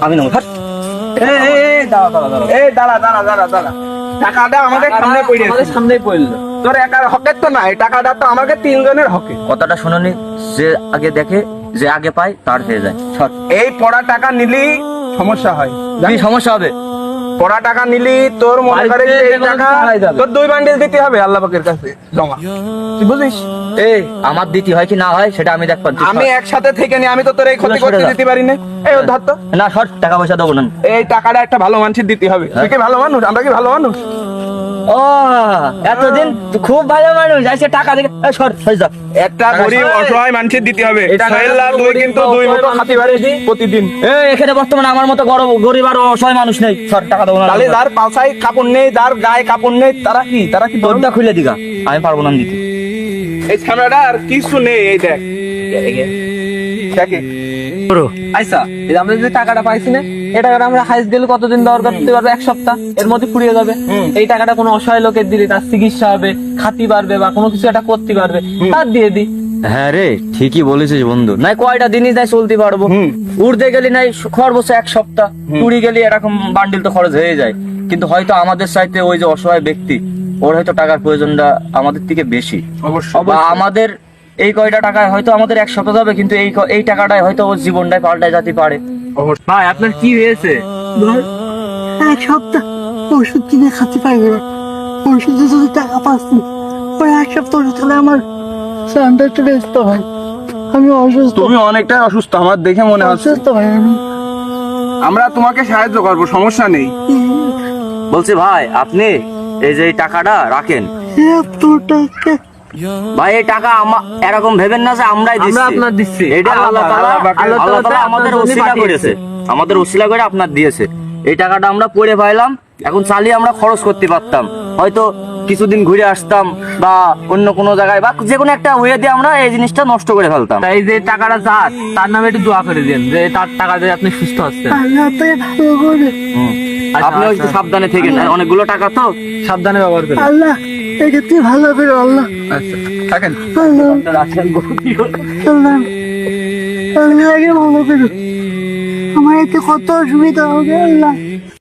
আমি নেবো। টাকাটা আমাদের সামনে পড়ে আছে। সামনেই পড়লো। তোর একার হকের তো নাই, টাকাটা তো আমাকে তিনজনের হকে। কথাটা শুনুনি, যে আগে দেখে যে আগে পায় তার হয়ে যায়। এই পড়া টাকা নিলি সমস্যা হয়। কি সমস্যা হবে? পড়া টাকা নিলি তোর মনে করে যে এই টাকা তোর 2 বান্ডিল দিতে হবে আল্লাহ পাকের কাছে জমা, তুই বুঝিস? এই আমার দিতে হয় কি না হয় সেটা আমি দেখব। আমি একসাথে থেকে নি, আমি তো তোর এই ক্ষতি করতে দিতে পারি না। এই ধর তো, না শর্ট টাকা পয়সা দেবো না। এই টাকাটা একটা ভালো মানুষের দিতে হবে। তুই কি ভালো মানুষ? আমরা কি ভালো মানুষ? ও এতদিন খুব ভালো মানুষ, আইসে টাকা দেখে শর্ট হয়ে যা। একটা গরিব অসহায় মানুষের দিতে হবে। তুই কিন্তু 2 মুঠো খাতি বাড়ি প্রতিদিন। এই এখানে বর্তমানে আমার মতো গরিব আর অসহায় মানুষ নেই। শর্ট টাকা দেবো না। তাহলে যার পাছায় কাপড় নেই, যার গায়ে কাপড় নেই, তারা কি দরজা খুলে দিগা, আমি পারবো না দিতে। এই ছামড়াটা আর কিছু নেই। এই দেখ দেখে আচ্ছা, এই আমরা যে টাকাটা পাইছি না, এই টাকাটা আমরা হাইস গেলে কতদিন ব্যবহার করতে পারবো? 1 সপ্তাহ, এর মধ্যে ফুরিয়ে যাবে। এই টাকাটা কোনো অসহায় লোকের দিলে তার চিকিৎসা হবে, খাতি পারবে বা কোনো কিছু একটা করতে পারবে, তার দিয়ে দি। হ্যাঁ রে, ঠিকই বলেছিস বন্ধু। নাই কয়টা দিনই নাই চলতে পারবো, উড়তে গেলি নাই খরচ 1 সপ্তাহ, পুরি গেলি এরকম বান্ডিল তো খরচ হয়ে যায়। কিন্তু হয়তো আমাদের চাইতে ওই যে অসহায় ব্যক্তি, ওর হয়তো টাকার প্রয়োজনটা আমাদের থেকে বেশি। বা আমাদের এই কয়টা টাকায় হয়তো আমাদের 1 সপ্তাহ যাবে, কিন্তু এই টাকাটায় হয়তো ওর জীবনটাই পাল্টায় যেতে পারে। ভাই আপনার কি হয়েছে? 1 সপ্তাহ ওষুধ কিনে খাতে পারবে না। ওষুধে যদি টাকা পাচ্ছি, ওই 1 সপ্তাহ তাহলে আমার স্যান্ডারটা ব্যস্ত হয়। আমি অসুস্থ। তুমি অনেকটাই অসুস্থ আমার দেখে মনে হচ্ছে। অসুস্থ ভাই আমি। আমরা তোমাকে সাহায্য করবো, সমস্যা নেই। বলছি ভাই, আপনি এই যে এই টাকাটা রাখেন। এত টাকা ভাই এই টাকা এরকম ভেবেন না যে আমরাই দিচ্ছি, আমরা আপনার দিচ্ছি। এটা আল্লাহ তাআলা আমাদের আপনার জন্য ওসিলা পাঠিয়েছে। করেছে, আমাদের ওসিলা করে আপনার দিয়েছে। এই টাকাটা আমরা পড়ে পাইলাম, এখন চালিয়ে আমরা খরচ করতে পারতাম, হয়তো কিছুদিন ঘুরে আসতাম বা অন্য কোনো জায়গায় বা যে কোনো একটা ওয়ে দিয়ে আমরা এই জিনিসটা নষ্ট করে ফেলতাম। তাই যে টাকাটা যার, তার নামে একটু দোয়া করে দেন যে তার টাকা দিয়ে আপনি সুস্থ হচ্ছেন। আল্লাহ তো ভালো করে। আপনি একটু সাবধানে থেকেন, অনেকগুলো টাকা তো সাবধানে ব্যবহার করেন। আল্লাহ এটা তুই ভালো করে। আল্লাহ আচ্ছা থাকেন। আল্লাহ রাখেন। আল্লাহ আল্লাহ আগে ভালো করে। আমার এতে কত অসুবিধা হবে আল্লাহ।